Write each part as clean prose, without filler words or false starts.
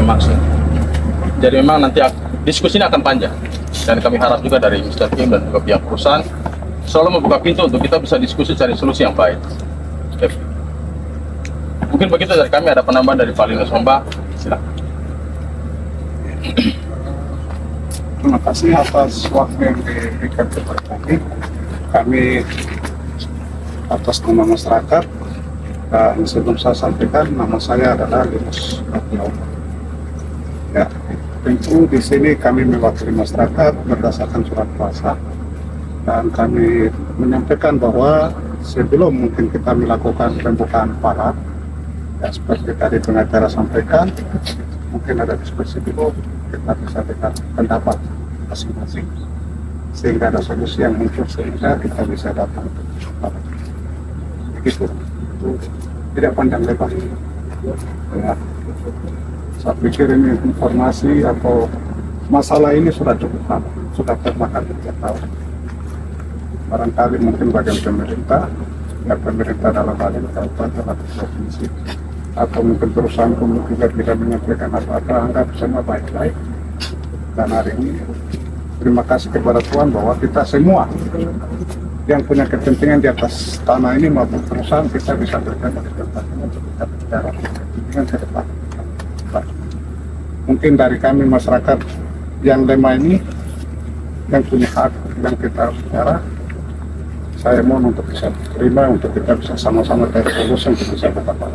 maksud. Jadi memang nanti diskusi ini akan panjang, dan kami harap juga dari Mr. Kim dan juga pihak perusahaan selalu membuka pintu untuk kita bisa diskusi cari solusi yang baik. Oke. Mungkin begitu dari kami. Ada penambahan dari Pak Linus Mbak, silakan. Terima kasih atas waktu yang diberikan kepada kami. Kami atas nama masyarakat, dan sebelum saya sampaikan, nama saya adalah Linus Abdullah. Ya, tentu di sini kami mewakili masyarakat berdasarkan surat kuasa, dan kami menyampaikan bahwa sebelum mungkin kita melakukan pembukaan palat, ya seperti tadi pengacara sampaikan, mungkin ada diskusi dulu, kita bisa dengar pendapat masing-masing sehingga ada solusi yang muncul sehingga kita bisa datang ke palat. Begitu, tidak panjang lebar. Ya. Saya pikir ini informasi atau masalah ini sudah cukup lama, sudah termakan 3 tahun. Barangkali mungkin bagian pemerintah, ya pemerintah dalam hal ini kabupaten atau provinsi, atau mungkin perusahaan pun juga tidak menyampaikan apa-apa, anggap semua baik-baik. Dan hari ini terima kasih kepada Tuhan bahwa kita semua yang punya kepentingan di atas tanah ini maupun perusahaan, kita bisa berjalan di tempat ini untuk kita bicara kepentingan ke depan. Mungkin dari kami masyarakat yang lemah ini, yang punya hak, yang kita harus bicara, saya mohon untuk bisa terima, untuk kita bisa sama-sama cari solusi untuk bisa berapa.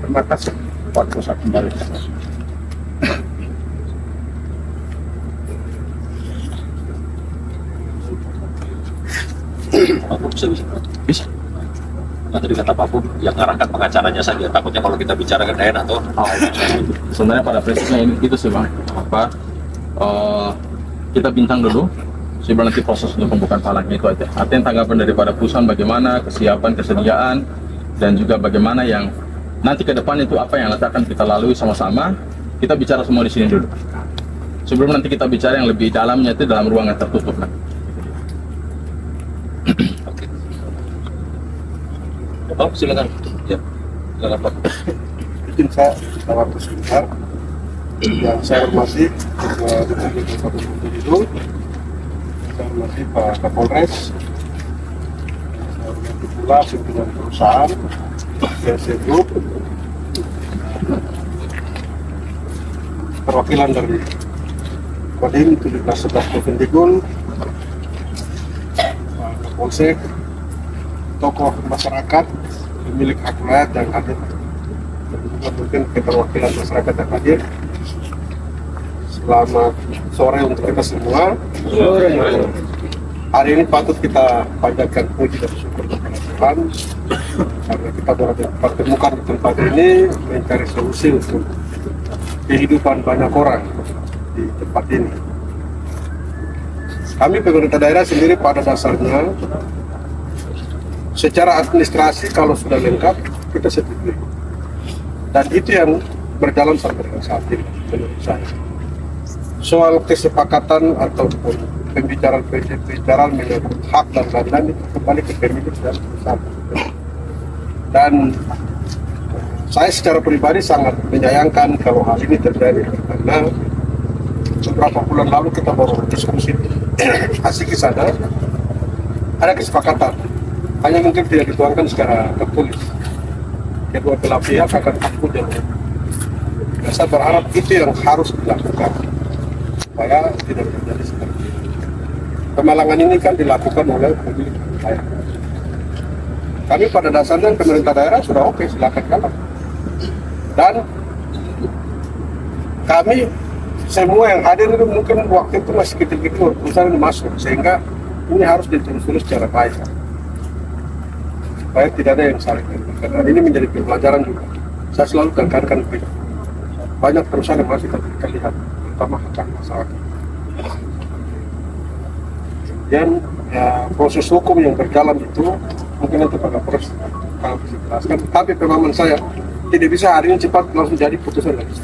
Terima kasih. Waktu saya kembali. Pak Pub bisa. Nah, tadi kata Pak Pub yang ngarahkan pengacaranya saja. Takutnya kalau kita bicara ke daerah tuh. Sebenarnya pada prinsipnya ini itu sih Bang. Kita bincang dulu. Sebelum nanti proses untuk pembukaan palaknya itu aja. Artinya tanggapan daripada perusahaan bagaimana, kesiapan, kesediaan, dan juga bagaimana yang nanti ke depan itu apa yang akan kita lalui sama-sama. Kita bicara semua di sini dulu. Sebelum nanti kita bicara yang lebih dalamnya itu dalam ruangan tertutup. Oh, silakan. Ya. Silakan Pak. Mungkin saya waktu sebentar. Yang saya hormati Ketua Deputi Kabupaten Gunung, saya hormati Pak Kapolres, saya hormati pula pimpinan perusahaan, CSC Group, perwakilan dari Kodim 1711 Provindigul, Pak Kapolsek, tokoh masyarakat, pemilik hak rakyat yang hadir, dan juga mungkin keterwakilan masyarakat yang hadir. Selamat sore untuk kita semua. Hari ini patut kita panjatkan puji dan syukur kepada Tuhan karena kita bertemukan di tempat ini mencari solusi untuk kehidupan banyak orang di tempat ini. Kami pemerintah daerah sendiri pada dasarnya secara administrasi kalau sudah lengkap kita setuju, dan itu yang berjalan sampai saat ini menurut saya. Soal kesepakatan ataupun pembicaraan menyangkut hak dan lain-lain itu kembali ke pemilik dan perusahaan. Dan saya secara pribadi sangat menyayangkan kalau hal ini terjadi karena beberapa bulan lalu kita baru diskusi asik ke sana, ada kesepakatan, hanya mungkin tidak dituangkan secara tertulis. Kedua belah pihak akan takut dan saya berharap itu yang harus dilakukan supaya tidak terjadi seperti ini. Pemalangan ini kan dilakukan oleh pemilik daerah. Kami pada dasarnya pemerintah daerah sudah oke, silakan kalah. Dan kami semua yang hadir itu mungkin waktu itu masih kecil-kecil, perusahaan masuk, sehingga ini harus ditelusuri secara baik supaya tidak ada yang saling karena ini menjadi pelajaran juga. Saya selalu tekankan banyak perusahaan yang masih terlihat, terutama hak masyarakat. Dan ya, proses hukum yang berjalan itu mungkin nanti pada proses kalau bisa jelaskan. Tapi pemahaman saya tidak bisa hari ini cepat langsung jadi putusan lagi.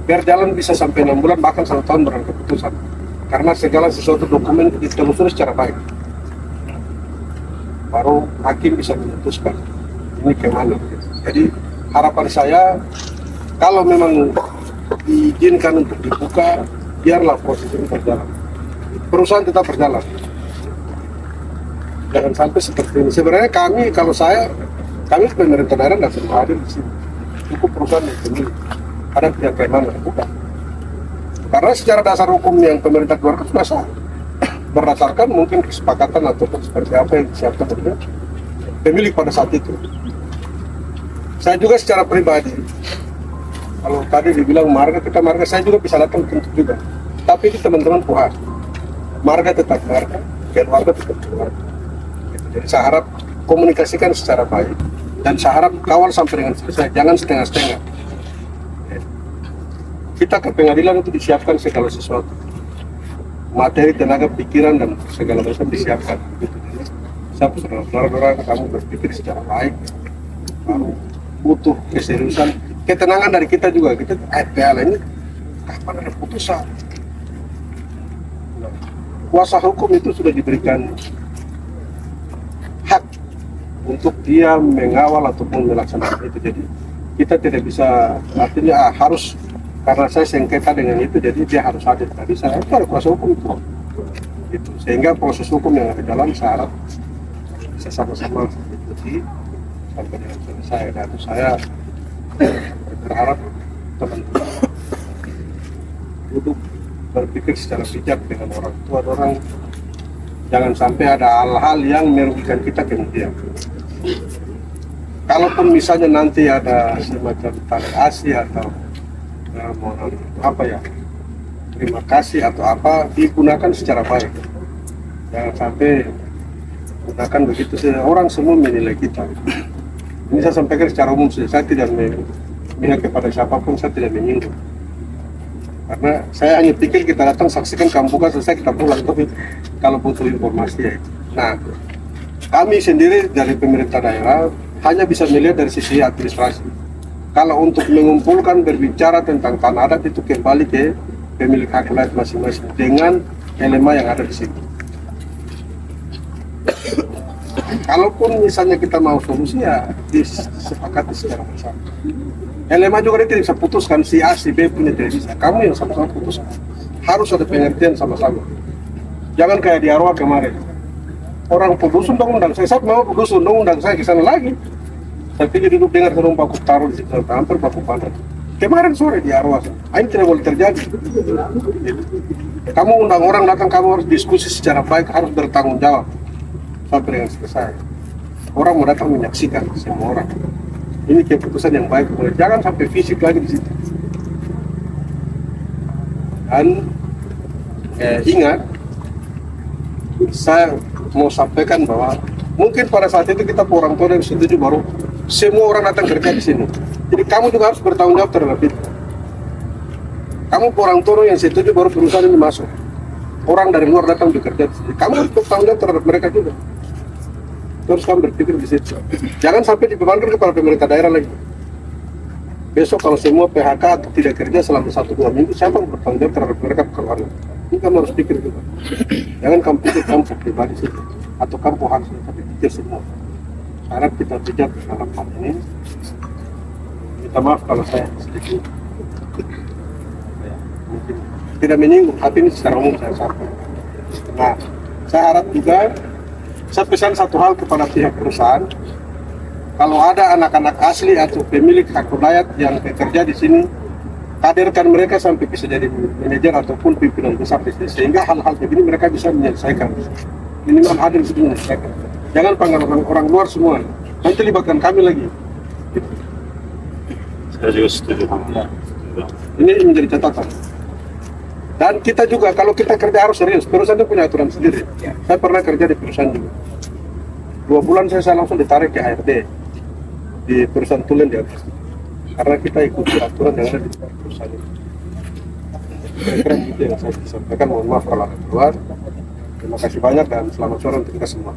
Biar jalan bisa sampai 6 bulan bahkan 1 tahun berangkat keputusan. Karena segala sesuatu dokumen ditelusuri secara baik. Baru hakim bisa memutuskan ini kemana. Jadi harapan saya Kalau memang diizinkan untuk dibuka, biarlah proses ini berjalan. Perusahaan tetap berjalan. Jangan sampai seperti ini. Sebenarnya kami pemerintah daerah nggak perlu hadir di sini. Cukup perusahaan yang pemilik. Ada pihak yang mana bukan. Karena secara dasar hukum yang pemerintah keluarkan sudah sah. Berdasarkan mungkin kesepakatan atau seperti apa yang disiapkan oleh pemilik pada saat itu. Saya juga secara pribadi, kalau tadi dibilang marga, saya juga bisa datang tentu juga. Tapi ini teman-teman puas. Marga tetap marga, keluarga tetap keluarga. Jadi saya harap komunikasikan secara baik. Dan saya harap kawal sampai dengan selesai, jangan setengah-setengah. Kita ke pengadilan itu disiapkan segala sesuatu. Materi, tenaga, pikiran, dan segala macam disiapkan. Siapa saudara-saudara kamu berpikir secara baik, baru butuh keseriusan, ketenangan dari kita juga. Kita PL ini kapan ada putusan? Kuasa hukum itu sudah diberikan hak untuk dia mengawal ataupun melaksanakan itu. Jadi kita tidak bisa artinya harus karena saya sengketa dengan itu, jadi dia harus hadir. Tadi saya itu ada kuasa hukum itu. Sehingga proses hukum yang ada dalam syarat bisa sama-sama ikuti sampai dengan selesai. Dan saya berharap teman-teman duduk berpikir secara bijak dengan orang tua orang, jangan sampai ada hal-hal yang merugikan kita kemudian. Kalaupun misalnya nanti ada semacam tanda kasih atau terima kasih atau apa, digunakan secara baik. Jangan sampai gunakan begitu saja, orang semua menilai kita. Ini saya sampaikan secara umum, saya tidak memihak kepada siapapun, saya tidak menyinggung. Karena saya hanya pikir kita datang saksikan kamu buka selesai kita pulang, tapi kalau butuh informasi ya. Nah, kami sendiri dari pemerintah daerah hanya bisa melihat dari sisi administrasi. Kalau untuk mengumpulkan berbicara tentang tanah adat itu kembali ke pemilik hak layak masing-masing dengan elemen yang ada di situ. Kalaupun misalnya kita mau solusi ya disepakati secara bersama. Elemen juga dia tidak bisa putuskan si A, si B punya tidak bisa. Kamu yang sama-sama putuskan. Harus ada pengertian sama-sama. Jangan kayak di Arwah kemarin. Orang pedusun dong undang saya mau pedusun dong undang saya ke sana lagi. Saya pikir duduk dengar terung baku taruh di situ, hampir baku padat. Kemarin sore di Arwah, ini tidak boleh terjadi. Kamu undang orang datang, kamu harus diskusi secara baik, harus bertanggung jawab sampai dengan selesai. Orang mau datang menyaksikan semua orang. Ini keputusan yang baik, jangan sampai fisik lagi di situ. Dan ingat, saya mau sampaikan bahwa mungkin pada saat itu kita orang tua yang setuju baru semua orang datang kerja di sini. Jadi kamu juga harus bertanggung jawab terhadap itu. Kamu orang tua yang setuju baru perusahaan ini masuk. Orang dari luar datang bekerja di sini. Kamu harus bertanggung jawab terhadap mereka juga. Terus kamu berpikir di situ. Jangan sampai dibebankan kepada pemerintah daerah lagi. Besok kalau semua PHK atau tidak kerja selama 1-2 minggu, siapa yang bertanggung jawab terhadap mereka pekerjaan? Ini kamu harus pikir juga. Jangan kamu pikir kamu pribadi situ atau kamu harus, tapi pikir semua. Harap kita bijak dalam hal ini. Minta maaf kalau saya sedikit mungkin tidak menyinggung, tapi ini secara umum saya sampaikan. Nah, saya harap juga, saya pesan satu hal kepada pihak perusahaan. Kalau ada anak-anak asli atau pemilik hak wilayah yang bekerja di sini, hadirkan mereka sampai bisa jadi manajer ataupun pimpinan besar di sini, sehingga hal-hal begini mereka bisa menyelesaikan. Minimal hadir di sini menyelesaikan. Jangan panggil orang luar semua. Nanti libatkan kami lagi. Saya juga setuju. Ini menjadi catatan. Dan kita juga kalau kita kerja harus serius. Perusahaan itu punya aturan sendiri. Saya pernah kerja di perusahaan juga. 2 bulan saya langsung ditarik ke HRD di perusahaan tulen di atas. Karena kita ikuti aturan yang ada di perusahaan itu. Kira-kira itu yang saya sampaikan. Mohon maaf kalau ada keluar. Terima kasih banyak dan selamat sore untuk kita semua.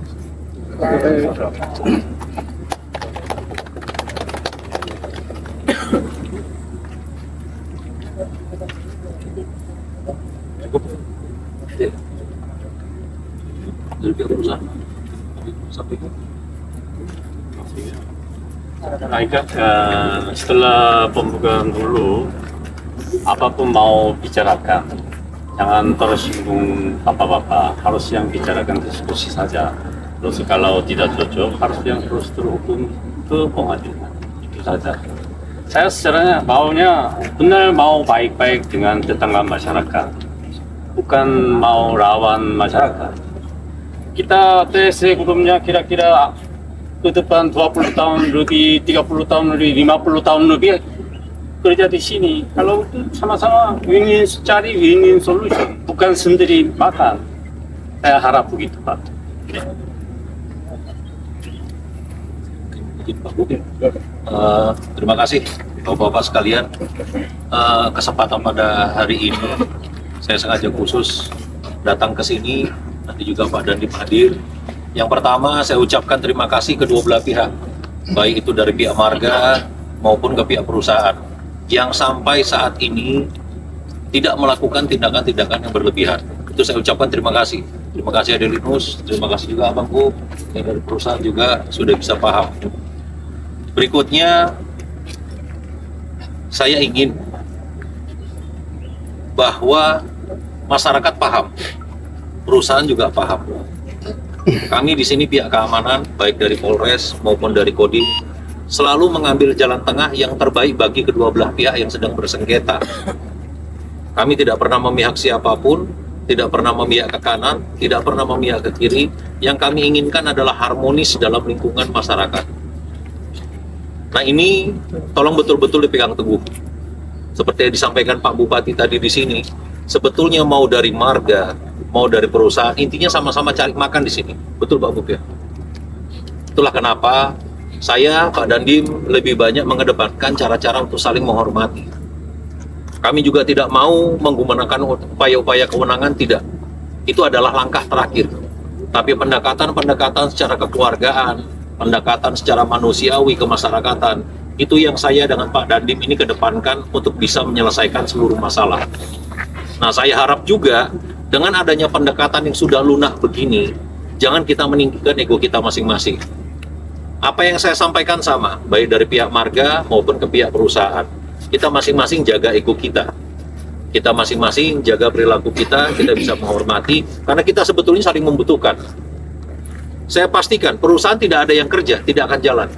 Cukup. Dari pihak perusahaan. Sampai Setelah pembukaan dulu, apapun mau bicarakan, jangan tersinggung bapak-bapak, harus yang bicarakan diskusi saja. Terus kalau tidak cocok, harus yang terus terhukum ke pengadilan. Itu saja. Saya sebenarnya maunya benar mau baik-baik dengan tetangga masyarakat, bukan mau lawan masyarakat. Kita tes sebelumnya kira-kira ke depan 20 tahun lebih, 30 tahun lebih, 50 tahun lebih kerja di sini. Kalau itu sama-sama ingin cari win-win solution, bukan sendiri makan. Saya harap begitu, Pak. Terima kasih Bapak-Bapak sekalian. Kesempatan pada hari ini saya sengaja khusus datang ke sini, nanti juga Pak Dandim hadir. Yang pertama saya ucapkan terima kasih kedua belah pihak, baik itu dari pihak marga maupun ke pihak perusahaan yang sampai saat ini tidak melakukan tindakan-tindakan yang berlebihan. Itu saya ucapkan terima kasih. Terima kasih Adelinus, terima kasih juga Abangku yang dari perusahaan juga sudah bisa paham. Berikutnya saya ingin bahwa masyarakat paham, perusahaan juga paham. Kami di sini pihak keamanan, baik dari Polres maupun dari Kodim, selalu mengambil jalan tengah yang terbaik bagi kedua belah pihak yang sedang bersengketa. Kami tidak pernah memihak siapapun, tidak pernah memihak ke kanan, tidak pernah memihak ke kiri. Yang kami inginkan adalah harmonis dalam lingkungan masyarakat. Nah ini tolong betul-betul dipegang teguh. Seperti yang disampaikan Pak Bupati tadi di sini, sebetulnya mau dari marga, mau dari perusahaan, intinya sama-sama cari makan di sini. Betul Pak Bupati? Itulah kenapa saya, Pak Dandim, lebih banyak mengedepankan cara-cara untuk saling menghormati. Kami juga tidak mau menggunakan upaya-upaya kewenangan, tidak. Itu adalah langkah terakhir. Tapi pendekatan-pendekatan secara kekeluargaan, pendekatan secara manusiawi kemasyarakatan, itu yang saya dengan Pak Dandim ini kedepankan untuk bisa menyelesaikan seluruh masalah. Nah, saya harap juga dengan adanya pendekatan yang sudah lunak begini, jangan kita meninggikan ego kita masing-masing. Apa yang saya sampaikan sama, baik dari pihak marga maupun ke pihak perusahaan. Kita masing-masing jaga ego kita. Kita masing-masing jaga perilaku kita bisa menghormati, karena kita sebetulnya saling membutuhkan. Saya pastikan perusahaan tidak ada yang kerja, tidak akan jalan.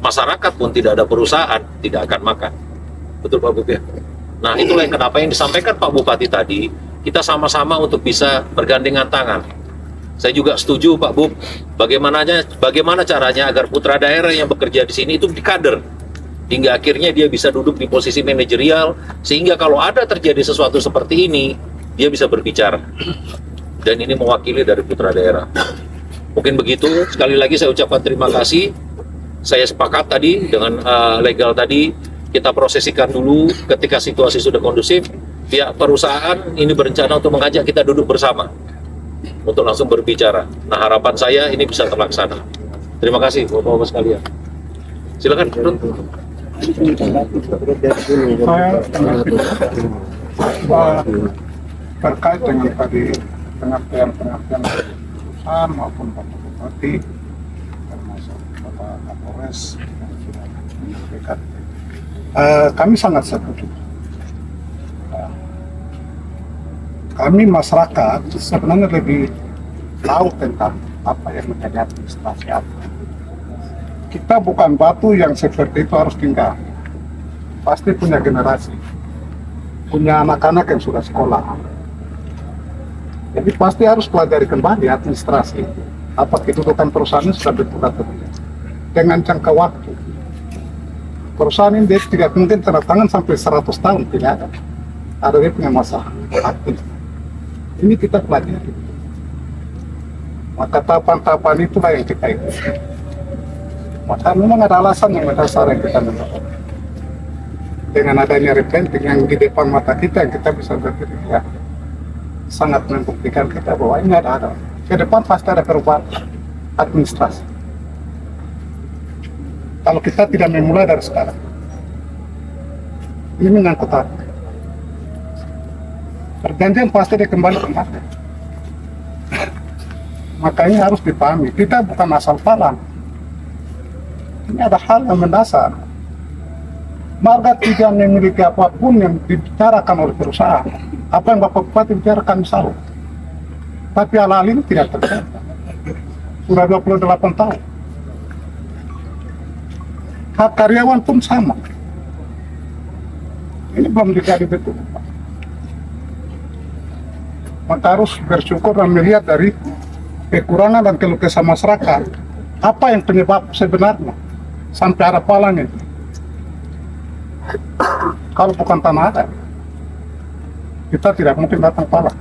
Masyarakat pun tidak ada perusahaan, tidak akan makan. Betul Pak Bupati? Nah itulah yang kenapa yang disampaikan Pak Bupati tadi, kita sama-sama untuk bisa bergandengan tangan. Saya juga setuju Pak Bub, bagaimana caranya agar putra daerah yang bekerja di sini itu dikader, hingga akhirnya dia bisa duduk di posisi manajerial, sehingga kalau ada terjadi sesuatu seperti ini, dia bisa berbicara. Dan ini mewakili dari putra daerah. Mungkin begitu, sekali lagi saya ucapkan terima kasih. Saya sepakat tadi dengan legal tadi, kita prosesikan dulu ketika situasi sudah kondusif. Pihak perusahaan ini berencana untuk mengajak kita duduk bersama untuk langsung berbicara. Nah harapan saya ini bisa terlaksana. Terima kasih Bapak-Bapak sekalian. Silakan. Saya terkait dengan tadi pengertian-pengertian dari perusahaan maupun Bapak Bupati, termasuk Bapak Kapolres yang sudah menyampaikan. Kami sangat setuju. Kami masyarakat sebenarnya lebih tahu tentang apa yang menjadi administrasi apa. Kita bukan batu yang seperti itu harus tinggal. Pasti punya generasi, punya anak-anak yang sudah sekolah. Jadi pasti harus pelajari kembali administrasi. Apa kedudukan perusahaan ini sudah betul atau tidak. Dengan jangka waktu. Perusahaan ini dia tidak mungkin tanda tangan sampai 100 tahun, tidak ada. Ada dia punya masa aktif. Ini kita pelajari. Maka tahapan-tahapan itulah yang kita ikuti. Maka memang ada alasan yang mendasar yang kita melakukan. Dengan adanya replanting yang di depan mata kita, yang kita bisa berpikir, ya, sangat membuktikan kita bahwa ini ada. Ke depan pasti ada perubahan administrasi. Kalau kita tidak memulai dari sekarang, ini menyangkut hati. Perjanjian pasti dikembali kembali. Makanya harus dipahami, kita bukan asal palang. Ini ada hal yang mendasar. Marga tidak memiliki apapun yang dibicarakan oleh perusahaan. Apa yang Bapak Bupati bicarakan salah. Tapi hal-hal ini tidak terjadi. Sudah 28 tahun. Hak karyawan pun sama. Ini belum dijadi betul. Maka harus bersyukur dan melihat dari kekurangan dan keluh kesah masyarakat. Apa yang penyebab sebenarnya sampai ada palang itu? Kalau bukan tanah ada, kita tidak mungkin datang palang.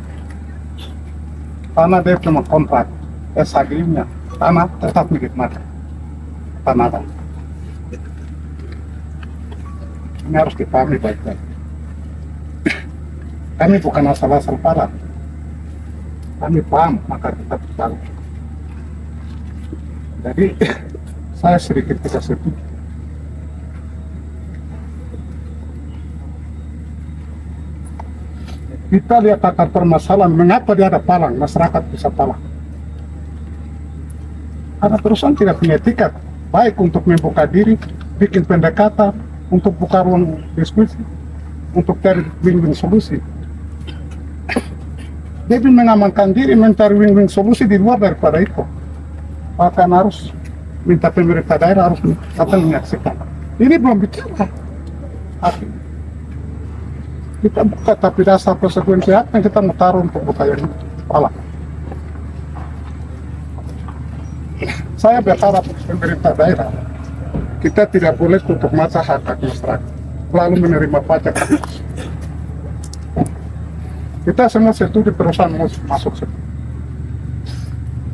Tanah dia cuma kontrak, SHG-nya, tanah tetap milik mereka. Tanah ada. Ini harus dipahami baik-baik. Kami bukan asal-asal palang. Kami paham, maka kita bersalah. Jadi, saya sedikit tidak setuju. Kita lihat akar permasalahan, mengapa dia ada palang, masyarakat bisa palang. Karena perusahaan tidak punya etikat, baik untuk membuka diri, bikin pendekatan, untuk buka ruang diskusi, untuk cari win-win solusi. Dia ingin mengamankan diri, mencari win-win solusi di luar daripada itu. Bahkan harus minta pemerintah daerah harus datang menyaksikan. Ini belum bicara. Artinya, kita buka, tapi dasar konsekuensi apa yang kita mau taruh untuk buka yang salah. Saya berharap pemerintah daerah, kita tidak boleh tutup mata hak masyarakat, lalu menerima pajak. Kita semua setuju perusahaan masuk situ.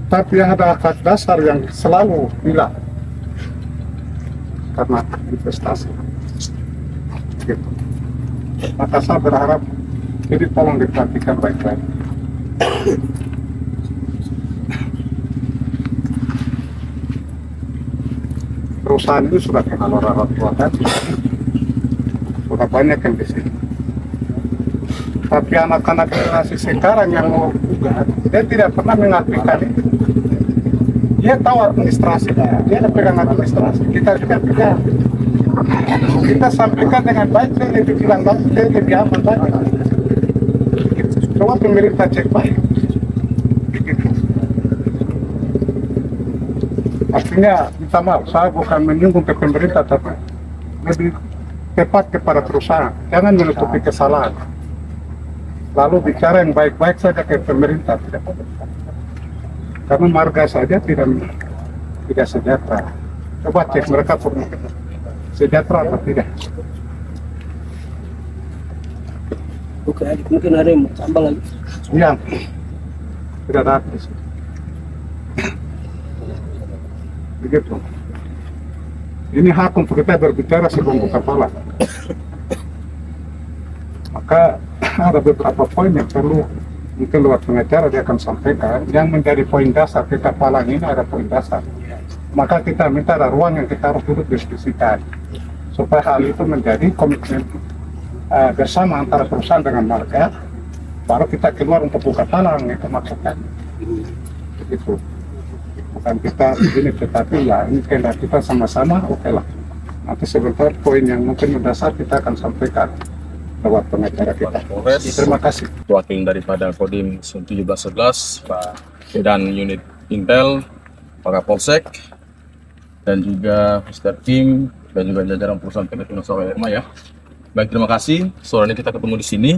Tapi yang ada hak dasar yang selalu hilang karena investasi. Gitu. Maka saya berharap, jadi tolong diperhatikan baik-baik. Perusahaan itu sudah kenal orang tua tadi, sudah banyak yang di sini. Tapi anak-anak generasi sekarang yang mau gugat, dia tidak pernah mengartikan itu. Dia tahu administrasi, dia ada pegang administrasi, kita tidak pegang. Kita sampaikan dengan baik, saya lebih bilang baik, saya lebih aman lagi. Coba pemerintah cek baik. Begitu. Artinya, minta maaf, saya bukan menyinggung ke pemerintah, tapi lebih tepat kepada perusahaan. Jangan menutupi kesalahan. Lalu bicara yang baik-baik saja ke pemerintah, tidak. Karena marga saja tidak sejahtera. Coba cek mereka pun sejahtera atau tidak. Oke, mungkin ada yang mau tambah lagi. Iya, tidak ada habis. Begitu. Ini hak untuk kita berbicara sebelum buka kepala. Maka ada beberapa poin yang perlu mungkin lewat pengacara dia akan sampaikan. Yang menjadi poin dasar kita palang ini ada poin dasar. Maka kita minta ada ruang yang kita harus duduk diskusikan supaya hal itu menjadi komitmen bersama antara perusahaan dengan marga, baru kita keluar untuk buka palang, itu maksudnya. Begitu. Bukan kita begini, tetapi ya ini kehendak kita sama-sama, oke lah. Nanti sebentar poin yang mungkin mendasar kita akan sampaikan lewat pengacara kita. Terima kasih. Wakil daripada Kodim 1711, Pak dan unit Intel, Pak Kapolsek, dan juga Mr. Tim, dan juga jajaran perusahaan PT Tuna Sarawak Airma ya. Baik, terima kasih. Sore ini kita ketemu di sini.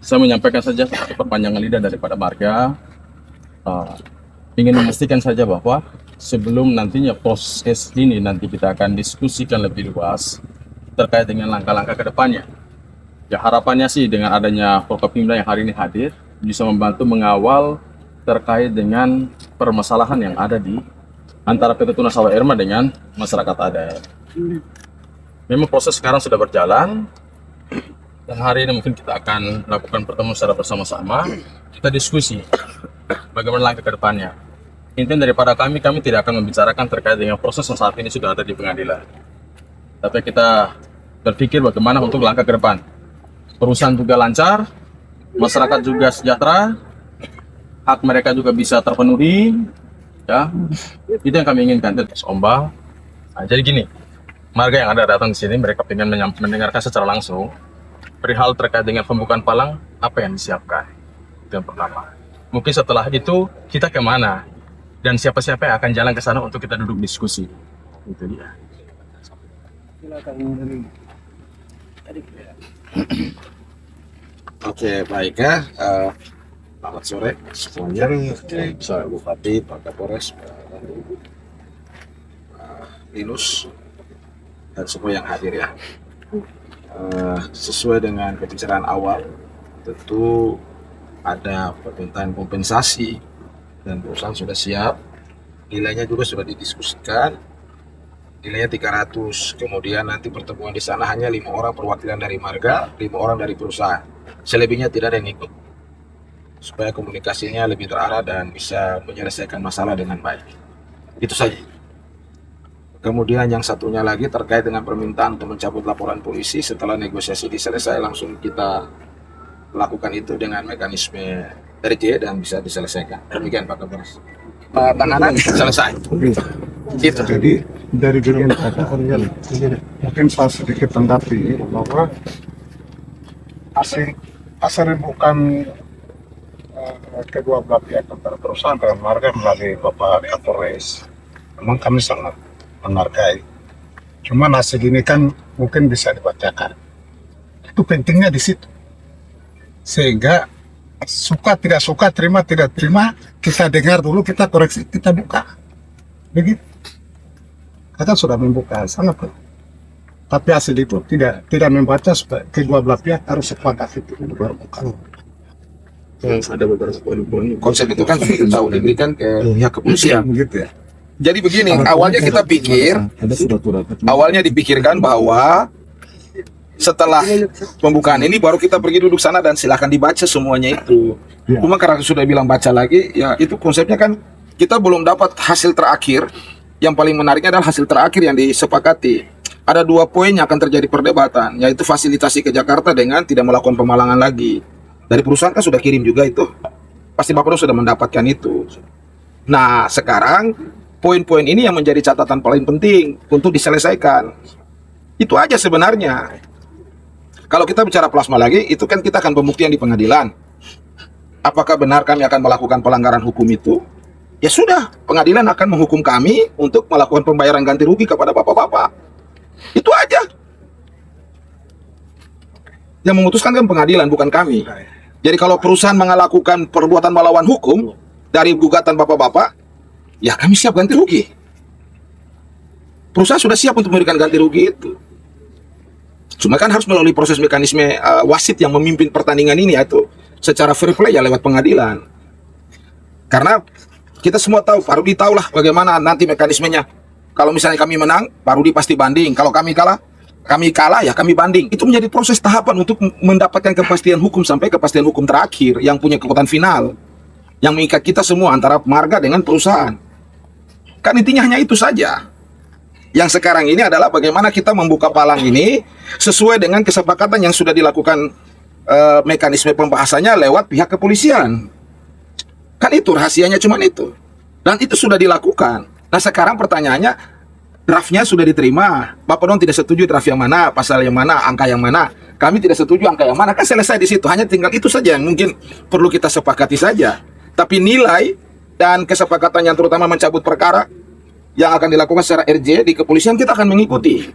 Saya menyampaikan saja satu perpanjangan lidah daripada marga. Ingin memastikan saja bahwa sebelum nantinya proses ini nanti kita akan diskusikan lebih luas terkait dengan langkah-langkah ke depannya. Ya harapannya sih dengan adanya Forkopimda yang hari ini hadir bisa membantu mengawal terkait dengan permasalahan yang ada di antara PT Tuna Sarawak Airma dengan masyarakat adat. Memang proses sekarang sudah berjalan dan hari ini mungkin kita akan melakukan pertemuan secara bersama-sama. Kita diskusi bagaimana langkah ke depannya. Intinya daripada kami tidak akan membicarakan terkait dengan proses yang saat ini sudah ada di pengadilan. Tapi kita berpikir bagaimana untuk langkah ke depan. Perusahaan juga lancar, masyarakat juga sejahtera, hak mereka juga bisa terpenuhi, Ya, itu yang kami inginkan Mas Ombal. Nah, jadi gini, marga yang ada datang di sini mereka ingin mendengarkan secara langsung perihal terkait dengan pembukaan palang apa yang disiapkan. Itu yang pertama. Mungkin setelah itu kita kemana dan siapa-siapa yang akan jalan ke sana untuk kita duduk diskusi. Itu dia. Silakan dari tadi. Oke, baik ya. Selamat sore semuanya. Saya Bupati, Pak Kapolres, Pak Linus, dan semua yang hadir ya. Sesuai dengan pembicaraan awal, tentu ada permintaan kompensasi dan perusahaan sudah siap. Nilainya juga sudah didiskusikan. Nilainya 300. Kemudian nanti pertemuan di sana hanya 5 orang perwakilan dari marga, 5 orang dari perusahaan. Selebihnya tidak ada yang ikut. Supaya komunikasinya lebih terarah dan bisa menyelesaikan masalah dengan baik. Itu saja. Kemudian yang satunya lagi terkait dengan permintaan untuk mencabut laporan polisi setelah negosiasi diselesai, langsung kita lakukan itu dengan mekanisme RJ dan bisa diselesaikan. Demikian Pak Kapolres. Penanganan selesai. Itu. Jadi dari dulu mungkin saya sedikit tanggapi bahwa hasil bukan kedua belah pihak antara perusahaan dan marga melalui Bapak Kapolres. Memang kami sangat menghargai. Cuma hasil ini kan mungkin bisa dibacakan. Itu pentingnya di situ. Sehingga suka tidak suka, terima tidak terima, kita dengar dulu, kita koreksi, kita buka. Begitu. Kita sudah membuka sangat. Tapi hasil itu tidak membaca supaya kedua belah pihak harus sepakat itu baru buka. Ada beberapa poin-poin. Konsep itu kan sudah kita tahu diberikan ke pihak kepolisian. Gitu ya. Jadi begini, awalnya kita pikir, awalnya dipikirkan bahwa setelah pembukaan ini baru kita pergi duduk sana dan silahkan dibaca semuanya itu. Ya. Cuma karena sudah bilang baca lagi, ya itu konsepnya kan kita belum dapat hasil terakhir. Yang paling menariknya adalah hasil terakhir yang disepakati. Ada 2 poin yang akan terjadi perdebatan, yaitu fasilitasi ke Jakarta dengan tidak melakukan pemalangan lagi. Dari perusahaan kan sudah kirim juga itu. Pasti Bapak sudah mendapatkan itu. Nah, sekarang poin-poin ini yang menjadi catatan paling penting untuk diselesaikan. Itu aja sebenarnya. Kalau kita bicara plasma lagi, itu kan kita akan pembuktian di pengadilan. Apakah benar kami akan melakukan pelanggaran hukum itu? Ya sudah, pengadilan akan menghukum kami untuk melakukan pembayaran ganti rugi kepada bapak-bapak. Itu aja. Yang memutuskan kan pengadilan, bukan kami. Jadi kalau perusahaan melakukan perbuatan melawan hukum dari gugatan bapak-bapak, ya kami siap ganti rugi. Perusahaan sudah siap untuk memberikan ganti rugi itu. Cuma kan harus melalui proses mekanisme wasit yang memimpin pertandingan ini, yaitu secara fair play ya lewat pengadilan. Karena kita semua tahu, Pak Rudi tahulah bagaimana nanti mekanismenya. Kalau misalnya kami menang, Pak Rudi pasti banding. Kalau kami kalah ya kami banding. Itu menjadi proses tahapan untuk mendapatkan kepastian hukum sampai kepastian hukum terakhir yang punya kekuatan final, yang mengikat kita semua antara marga dengan perusahaan. Kan intinya hanya itu saja. Yang sekarang ini adalah bagaimana kita membuka palang ini sesuai dengan kesepakatan yang sudah dilakukan mekanisme pembahasannya lewat pihak kepolisian. Kan itu rahasianya, cuman itu. Dan itu sudah dilakukan. Nah sekarang pertanyaannya, draftnya sudah diterima. Bapak Don tidak setuju draft yang mana, pasal yang mana, angka yang mana. Kami tidak setuju angka yang mana. Kan selesai di situ. Hanya tinggal itu saja yang mungkin perlu kita sepakati saja. Tapi nilai dan kesepakatan yang terutama mencabut perkara yang akan dilakukan secara RJ di kepolisian, kita akan mengikuti.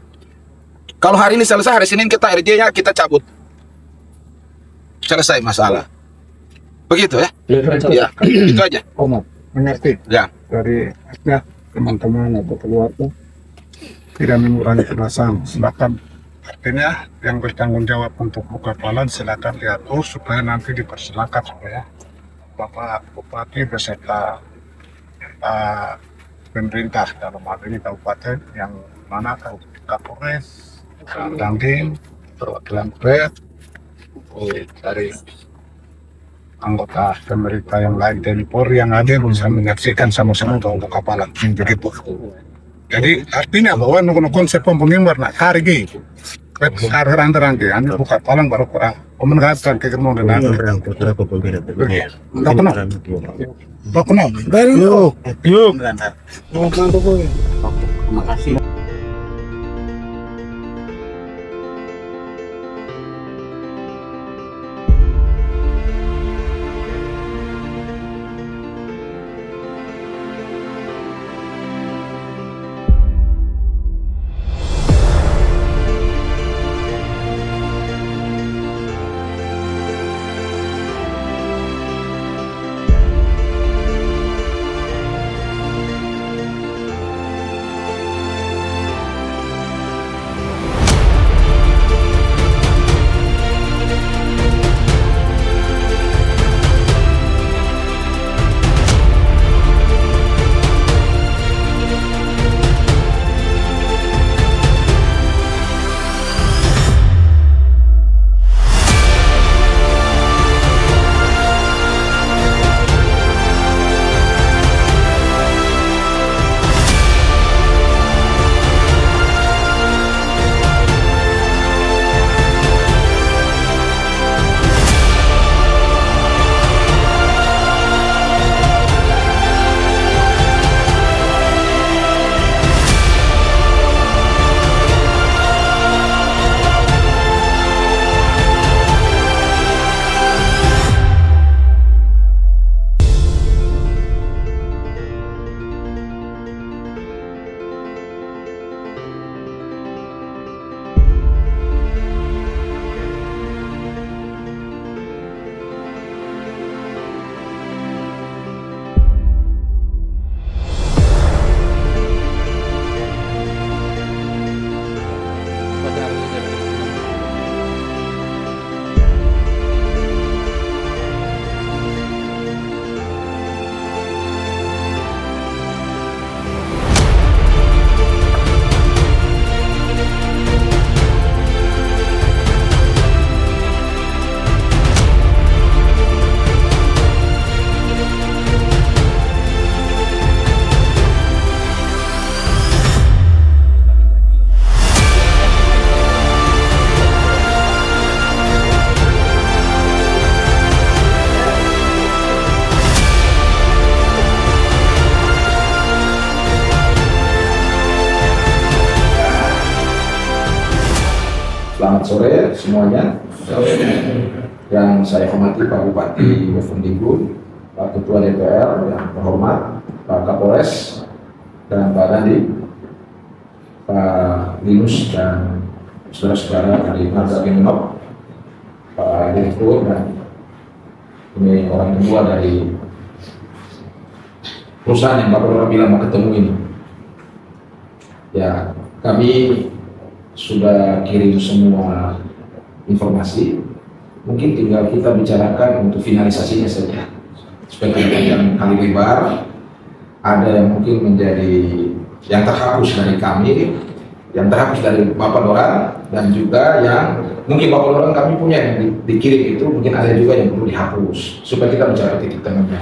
Kalau hari ini selesai, hari Senin kita RJ-nya kita cabut. Selesai masalah. Begitu ya? Ya, itu aja. Mengerti Ya. dari teman-teman atau keluarga tidak mengurangi perasaan. Silakan, artinya yang bertanggung jawab untuk buka palang silakan diatur supaya nanti dipersilakan supaya Bapak Bupati beserta pemerintah dalam hal ini kabupaten yang mana Kapolres, Dandim, perwakilan PET, dari anggota pemerintah yang lain dan Polri yang ada bisa menyaksikan sama-sama untuk buka palang begitu. Jadi artinya bahwa konsep pembangunan nak kargi karir terangke, anda buka palang baru kurang mendengarkan ke kermo dan aku. Kau kenal? Yuk. Terima kasih. Selamat sore semuanya. Yang saya hormati Pak Bupati Bovendigul, Pak Ketua DPR yang terhormat, Pak Kapolres dan Pak Dandi, Pak Linus dan saudara-saudara dari Marga Gemenop, Pak Direktur dan ini orang kedua dari perusahaan yang Bapak Lurah bilang mau ketemu ini. Ya, kami sudah kirim semua informasi, mungkin tinggal kita bicarakan untuk finalisasinya saja supaya tidak yang kali lebar. Ada yang mungkin menjadi yang terhapus dari kami, yang terhapus dari Bapak Lurah, dan juga yang mungkin Bapak Lurah kami punya yang dikirim itu mungkin ada juga yang perlu dihapus supaya kita mencari titik tengahnya.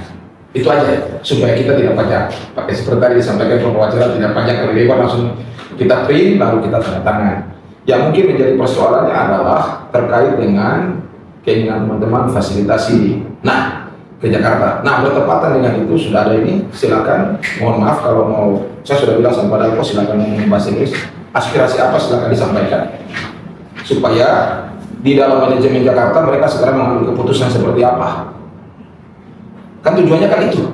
Itu aja supaya kita tidak pajak pakai seperti tadi disampaikan pembicara, tidak pajak kali lebar, langsung kita print baru kita tanda tangan. Yang mungkin menjadi persoalannya adalah terkait dengan keinginan teman-teman fasilitasi ke Jakarta. Nah, bertepatan dengan itu sudah ada ini, silakan. Mohon maaf kalau mau, saya sudah bilang sama Pak Dalpo, silakan ngomong bahasa Inggris. Aspirasi apa silakan disampaikan supaya di dalam manajemen Jakarta mereka sekarang mengambil keputusan seperti apa. Kan tujuannya kan itu.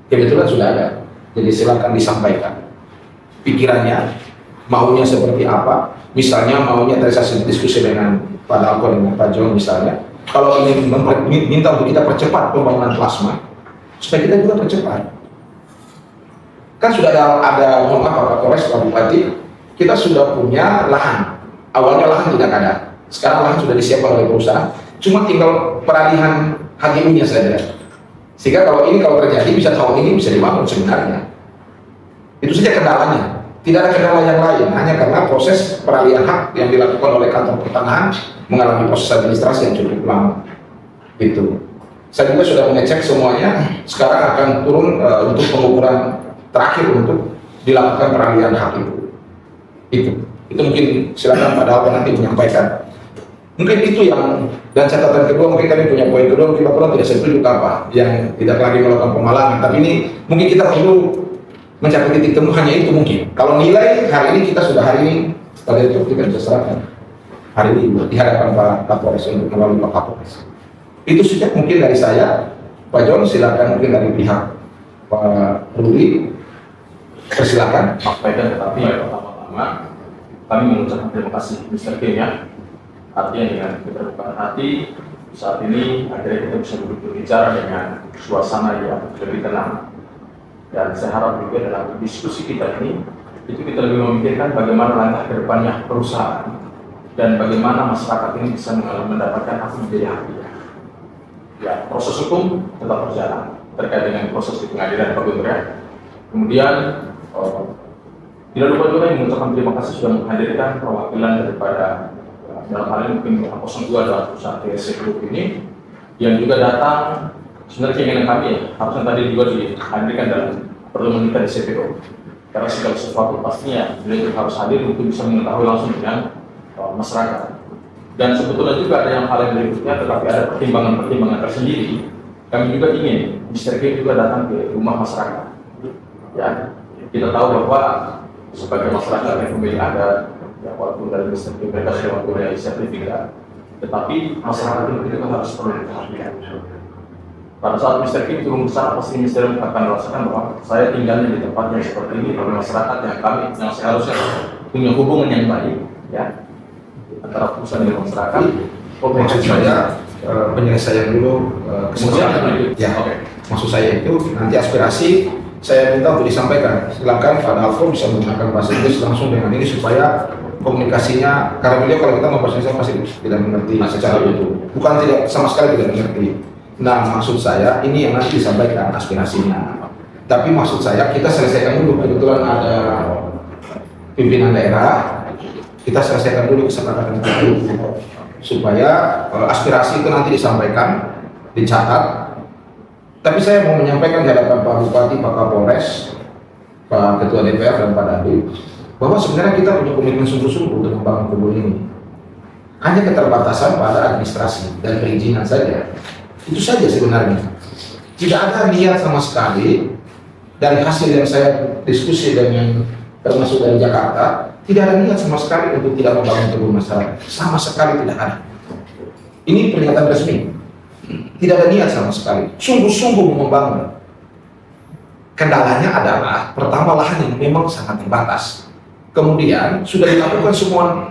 Kebetulan sudah ada. Jadi silakan disampaikan pikirannya, maunya seperti apa. Misalnya maunya, tadi saya diskusi dengan Pak Dalpo dengan Pak John misalnya, kalau ingin minta untuk kita percepat pembangunan plasma, supaya kita juga percepat. Kan sudah ada mohon maaf Pak Kapolres, Pak Bupati, kita sudah punya lahan. Awalnya lahan tidak ada, sekarang lahan sudah disiapkan oleh perusahaan, cuma tinggal peralihan HGU-nya saja. Sehingga kalau terjadi bisa tahun ini bisa dibangun sebenarnya. Itu saja kendalanya. Tidak ada kendala yang lain, hanya karena proses peralihan hak yang dilakukan oleh kantor pertanahan mengalami proses administrasi yang cukup lama. Itu. Saya juga sudah mengecek semuanya. Sekarang akan turun untuk pengukuran terakhir untuk dilakukan peralihan hak itu. Itu mungkin silakan Pak Dalpo nanti menyampaikan. Mungkin itu yang, dan catatan kedua mungkin kami punya poin kedua, mungkin Bapak tidak setuju apa yang tidak lagi melakukan pemalangan, tapi ini mungkin kita perlu mencapai titik temu hanya itu mungkin. Kalau nilai hari ini kita sudah hari ini pada itu kita bisa serahkan hari ini di hadapan Pak Kapolres untuk melalui Pak Kapolres. Itu saja mungkin dari saya. Pak John silakan mungkin dari pihak Pak Rudi persilakan. Sampaikan, tetapi yang pertama-tama kami mengucapkan terima kasih Mr. Kim ya. Artinya dengan keterbukaan hati saat ini akhirnya kita bisa duduk berbicara dengan suasana yang lebih tenang. Dan saya harap juga dalam diskusi kita ini itu kita lebih memikirkan bagaimana langkah ke depannya perusahaan dan bagaimana masyarakat ini bisa mendapatkan hak menjadi haknya. Ya, proses hukum tetap berjalan terkait dengan proses di pengadilan Pak Guntur ya. Kemudian tidak lupa juga yang mengucapkan terima kasih sudah menghadirkan perwakilan daripada dalam hal ini mungkin 02 adalah perusahaan TSC Group ini yang juga datang. Sebenarnya keinginan kami ya, harusnya tadi juga dihadirkan dalam pertemuan kita di CPO, karena segala sesuatu pastinya beliau harus hadir untuk bisa mengetahui langsung dengan masyarakat. Dan sebetulnya juga ada yang hal yang berikutnya, tetapi ada pertimbangan-pertimbangan tersendiri. Kami juga ingin Mr. Kim juga datang ke rumah masyarakat. Ya, kita tahu bahwa sebagai masyarakat yang memilih adat, ya walaupun dari Mr. Kim mereka sudah mempunyai sertifikat, tetapi masyarakat itu juga harus perlu diperhatikan. Pada saat Mr. Kim turun ke sana, pasti Mr. Kim akan merasakan bahwa saya tinggalnya di tempat yang seperti ini, oleh masyarakat yang seharusnya punya hubungan yang baik, ya, antara perusahaan dan masyarakat. Maksud saya penyelesaian dulu kesempatan. Ya, maksud saya itu nanti aspirasi saya minta untuk disampaikan. Silakan Pak Alfo bisa menggunakan bahasa Inggris langsung dengan ini supaya komunikasinya, karena beliau kalau kita mempersiapkan pasti tidak mengerti secara utuh, bukan tidak sama sekali tidak mengerti. Nah, maksud saya ini yang nanti disampaikan aspirasinya. Tapi maksud saya kita selesaikan dulu, kebetulan ada pimpinan daerah, kita selesaikan dulu kesepakatan itu supaya aspirasi itu nanti disampaikan, dicatat. Tapi saya mau menyampaikan di hadapan Pak Bupati, Pak Kapolres, Pak Ketua DPR dan Pak Dandim bahwa sebenarnya kita punya komitmen sungguh-sungguh untuk membangun kebun ini. Hanya keterbatasan pada administrasi dan perizinan saja. Itu saja sebenarnya. Tidak ada niat sama sekali dari hasil yang saya diskusi dengan termasuk dari Jakarta, tidak ada niat sama sekali untuk tidak membangun kebun masyarakat. Sama sekali tidak ada. Ini pernyataan resmi. Tidak ada niat sama sekali. Sungguh-sungguh membangun. Kendalanya adalah pertama lahan yang memang sangat terbatas. Kemudian sudah dilakukan semua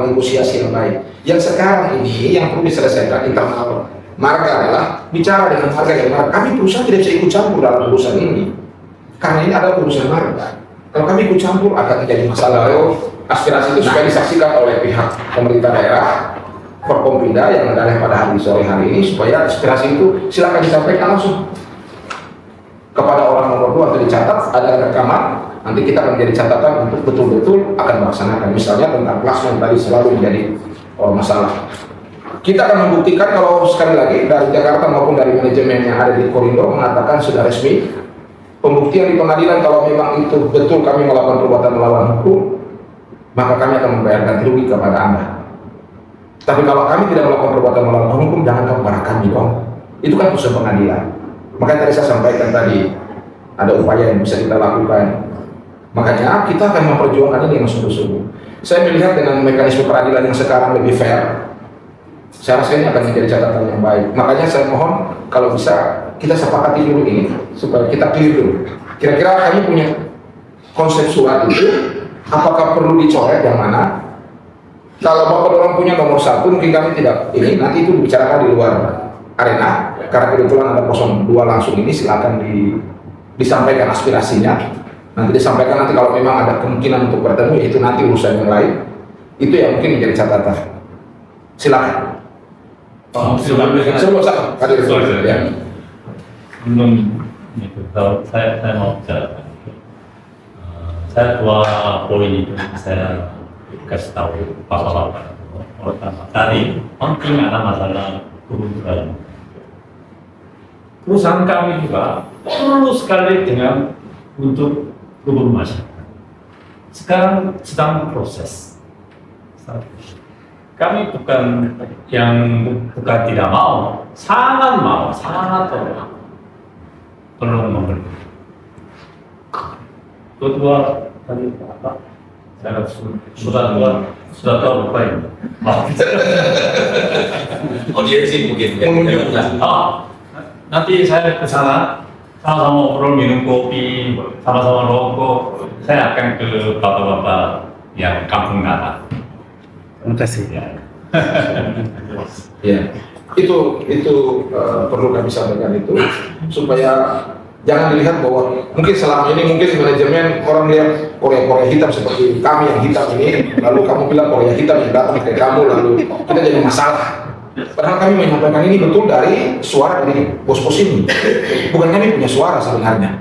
negosiasi yang baik. Yang sekarang ini yang perlu diselesaikan internal marga adalah bicara dengan marga yang marga. Kami perusahaan tidak bisa ikut campur dalam urusan ini karena ini adalah urusan marga. Kalau kami ikut campur akan terjadi masalah. Aspirasi itu sudah disaksikan oleh pihak pemerintah daerah, Forkompinda yang ada pada hari sore hari ini, supaya aspirasi itu silakan disampaikan langsung kepada orang nomor 2 atau dicatat, ada rekaman. Nanti kita akan menjadi catatan untuk betul-betul akan melaksanakan. Misalnya tentang plasma yang tadi selalu menjadi masalah. Kita akan membuktikan kalau sekali lagi dari Jakarta maupun dari manajemen yang ada di koridor mengatakan sudah resmi pembuktian di pengadilan kalau memang itu betul kami melakukan perbuatan melawan hukum, maka kami akan membayar ganti rugi kepada Anda. Tapi kalau kami tidak melakukan perbuatan melawan hukum, jangan kepada kami dong. Itu kan proses pengadilan. Makanya tadi saya sampaikan tadi ada upaya yang bisa kita lakukan. Makanya kita akan memperjuangkan ini dengan sungguh-sungguh. Saya melihat dengan mekanisme peradilan yang sekarang lebih fair, saya rasa ini akan menjadi catatan yang baik. Makanya saya mohon kalau bisa kita sepakati dulu ini supaya kita clear dulu. Kira-kira kami punya konsep surat itu, apakah perlu dicoret yang mana? Kalau Bapak orang punya nomor 1, mungkin kami tidak. Ini nanti itu dibicarakan di luar arena. Karena kebetulan ada 02 langsung ini, silakan disampaikan aspirasinya. Nanti disampaikan nanti kalau memang ada kemungkinan untuk bertemu, itu nanti urusan yang lain. Itu yang mungkin menjadi catatan. Silakan. Sebelum hadir. Ya. Belum itu. Kalau saya mau bicara. Saya 2 poin itu saya kasih tahu Bapak-bapak. Pertama, tadi penting ada masalah kebetulan. Perusahaan kami juga perlu sekali dengan untuk kebun masyarakat. Sekarang sedang proses. kami bukan tidak mau, sangat perlu memberi. Kedua tadi apa? Saya sudah tua lupa ya. Maaf. Audiensi mungkin. Nanti saya ke sana, sama-sama ngobrol, minum kopi, sama-sama rokok. Saya akan ke bapak-bapak yang kampung Nata. Terima kasih. Ya. Ya, itu perlu kami sampaikan itu supaya jangan dilihat bahwa mungkin selama ini mungkin manajemen orang lihat Korea hitam seperti kami yang hitam ini, lalu kamu bilang Korea hitam yang datang ke kamu, lalu kita jadi masalah. Padahal kami menyampaikan ini betul dari suara dari bos-bos ini, bukan kami punya suara sebenarnya.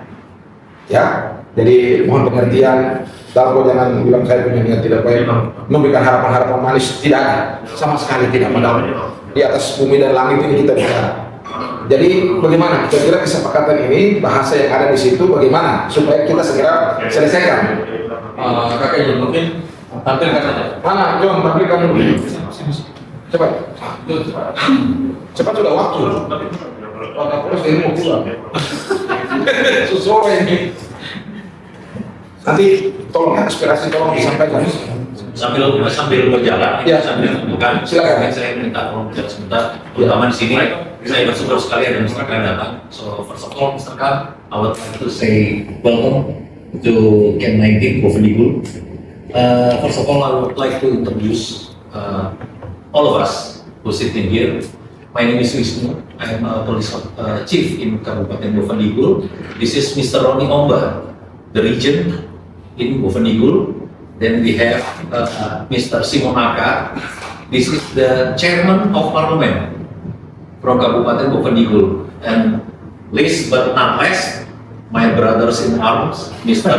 Ya, jadi mohon pengertian. Kalau jangan bilang saya punya niat tidak baik, memberikan harapan-harapan manis, tidak ada, sama sekali tidak. Padahal di atas bumi dan langit ini kita bicara. Jadi bagaimana kira-kira kesepakatan ini, bahasa yang ada di situ bagaimana supaya kita segera selesaikan? Kakak Jun, mungkin tampilkan saja. Mana John, tampilkan dulu. Cepat, cepat sudah waktu. Terus ini mau pulang. Sesuai ini. Nanti tolong aspirasi tolong disampaikan. Sambil berjalan, Ya. sambil bukan. Silakan. Saya minta tolong bicara sebentar, terutama di sini. Saya bersyukur sekali ada Mr. Khan datang. So first of all, Mr. Khan, I would like to say welcome to Camp 19 Bovendigul. First of all, I would like to introduce all of us who sitting here. My name is Wisnu. I am a police chief in Kabupaten Bovendigul. This is Mr. Roni Omba, the region in Bovendigul. Then we have Mr. Simonaka. This is the chairman of parliament from Kabupaten Bovendigul. And last but not least, my brothers in arms, Mr.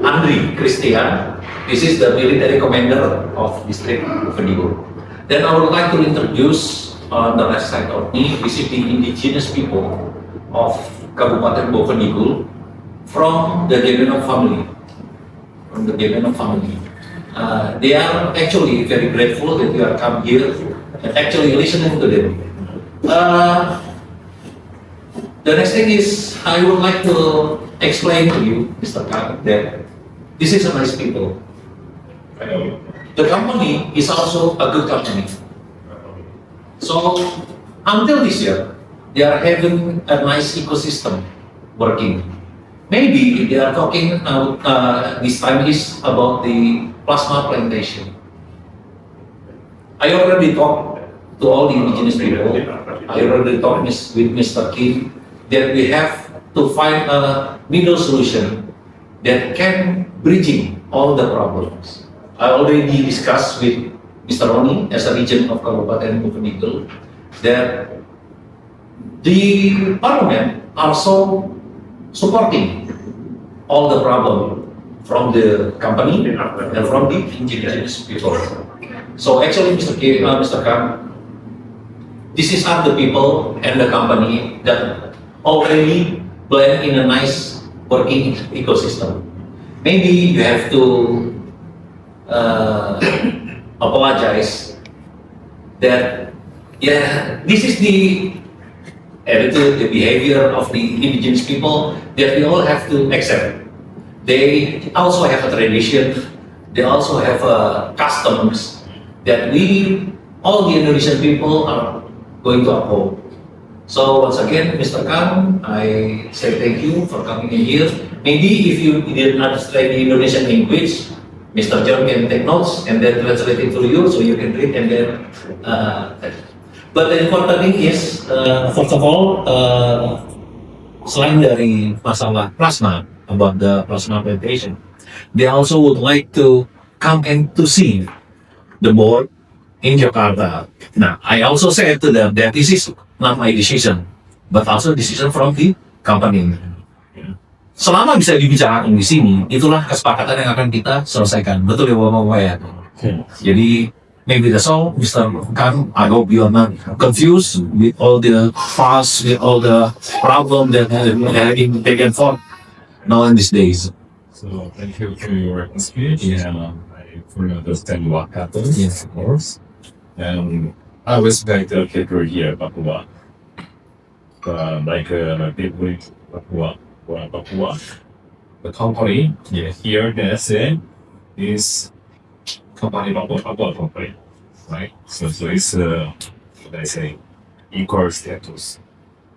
Andri Christian. This is the military commander of district Bovendigul. Then I would like to introduce on the left side of me, this is the indigenous people of Kabupaten Bovendigul from the Gebenok family. They are actually very grateful that we are come here and actually listening to them. The next thing is I would like to explain to you, Mr. Khan, that this is a nice people. The company is also a good company. So until this year, they are having a nice ecosystem working. Maybe they are talking this time is about the plasma plantation. I already talked to all the indigenous people. I already talked with Mr. Kim that we have to find a middle solution that can bridging all the problems. I already discussed with Mr. Roni as a region of Kabupaten Bovendigul that the parliament also supporting all the problem from the company and from the indigenous people. So actually, Mr. Khan, this is are the people and the company that already blend in a nice working ecosystem. Maybe you have to apologize that this is the attitude, the behavior of the indigenous people that we all have to accept. They also have a tradition, they also have customs that we, all the Indonesian people, are going to uphold. So once again, Mr. Khan, I say thank you for coming in here. Maybe if you didn't understand the Indonesian language, Mr. John can take notes and then translate it to you so you can read and then. But the important thing is, first of all, selain dari masalah plasma, about the plasma plantation, they also would like to come and to see the board in Jakarta. Now, I also said to them that this is not my decision, but also decision from the company. Selama bisa dibicarakan di sini, itulah kesepakatan yang akan kita selesaikan. Betul ya Bapak-Bapak ya? Jadi, maybe that's all, Mr. Khan. I hope you are not confused with all the fuss, with all the problem that having taken forth now in these days. So thank you for your speech. Yeah, I fully understand what happened, Yes. of course. And I was going to paper here, Papua. People Papua. The company here, the SA, is company Papua company, right? So it's what I say, equal status.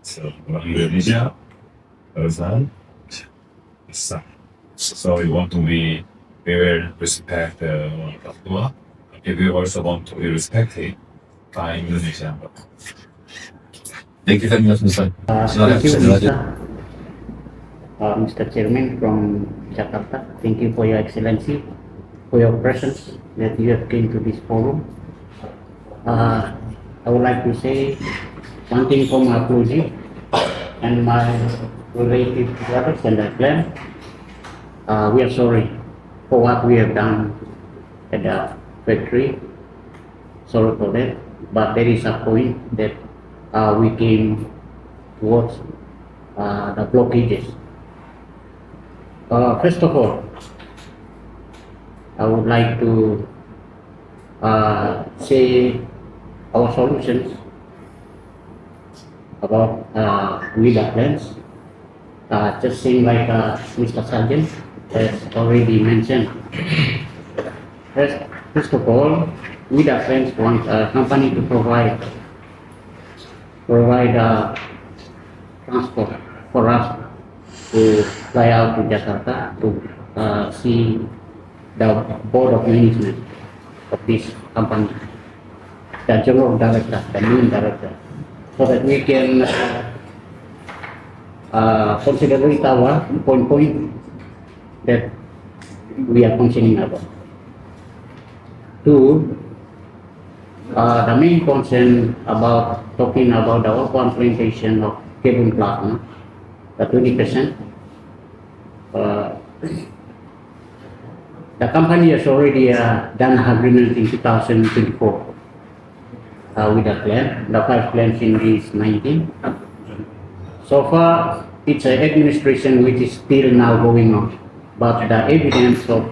So Indonesia, Luzon, so we want to be very respect Papua. We also want to be respected by Indonesia. Thank you very much, Mr. Thank you, Mr. Chairman from Jakarta. Thank you for your excellency, for your presence that you have came to this forum. I would like to say one thing for my Apology and my relative brothers and their clan. We are sorry for what we have done at the factory. Sorry for that, but there is a point that we came towards the blockages. First of all, I would like to say our solutions about WIDA plans. Just seem like Mr. Sargent has already mentioned. First of all, WIDA plans want a company to provide transport for us to fly out to Jakarta to see the board of management of this company, the general director, the main director, so that we can consider our point that we are concerning about. Two, the main concern about talking about the oil plantation of carbon plasma, the 20%. The company has already done agreement in 2024 with the plan. The 5 plants in this 19. So far, it's an administration which is still now going on, but the evidence of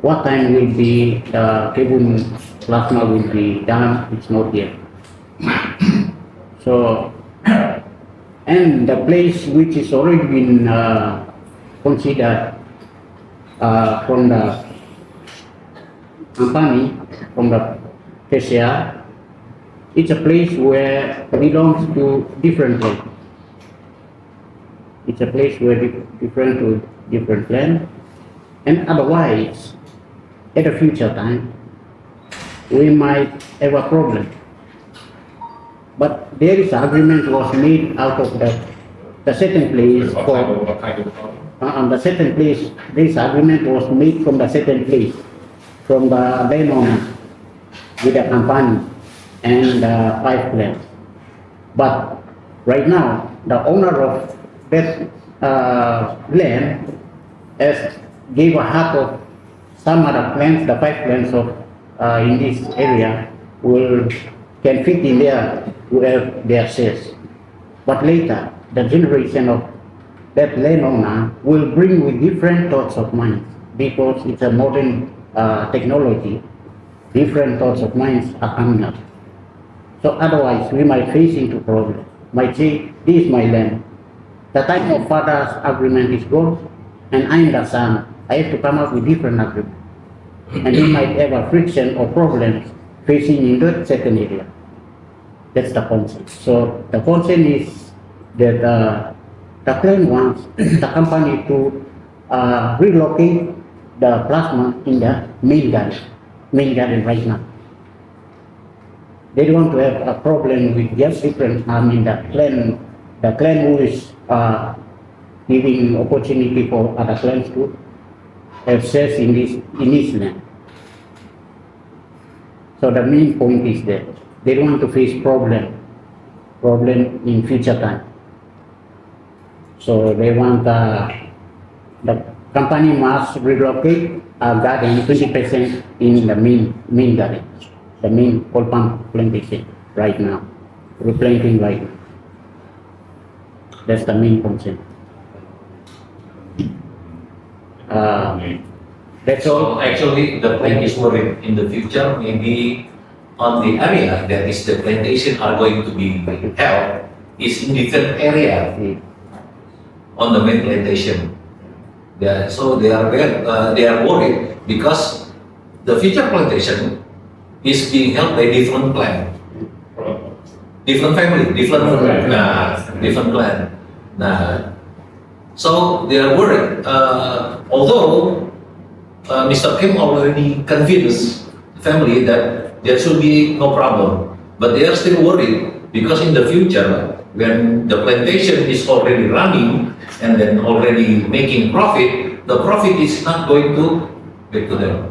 what time will be the carbon plasma will be done, it's not yet. So, and the place which is already been considered from the company, from the TCA, it's a place where belongs to different land. It's a place where different to different land, and otherwise, at a future time, we might have a problem. But there is agreement was made out of the certain place for on the certain place. This agreement was made from the certain place, from the landowner with the company and the 5 plants. But right now, the owner of that land has gave a half of some other plants, the 5 plants of in this area can fit in there to have their shares. But later, the generation of that landowner will bring with different thoughts of mind, because it's a modern technology. Different thoughts of minds are coming up. So otherwise, we might face into problem. Might say, this is my land. The time of father's agreement is gone, and I am the son. I have to come up with different agreement. And we might have a friction or problems facing in that certain area. That's the concern. So the concern is that the plan wants the company to relocate the plasma in the main garden right now. They don't want to have a problem with just different, the clan who is giving opportunity for other clans to have shares in this land. So the main point is that they don't want to face problem in future time. So they want the company must relocate a garden 20% in the main garden, the main coal palm plantation right now, replanting right now. That's the main concern. That's all. So actually, the plan is for it in the future. Maybe on the area that is the plantation are going to be held is in different area on the main plantation. So they are worried because the future plantation is being held by different clan, different family, different clan. So they are worried. Although Mr. Kim already convinced the family that there should be no problem, but they are still worried because in the future, when the plantation is already running and then already making profit, the profit is not going to back to them.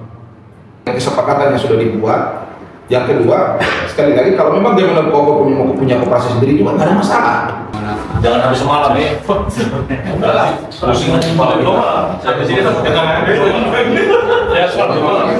Kesepakatan yang sudah dibuat. Yang kedua, sekali lagi kalau memang dia mau punya koperasi sendiri juga nggak ada masalah. Jangan habis semalam ya. Udahlah, pusing aja malam itu. Saya kesini tak kenal. Ya, soal gimana?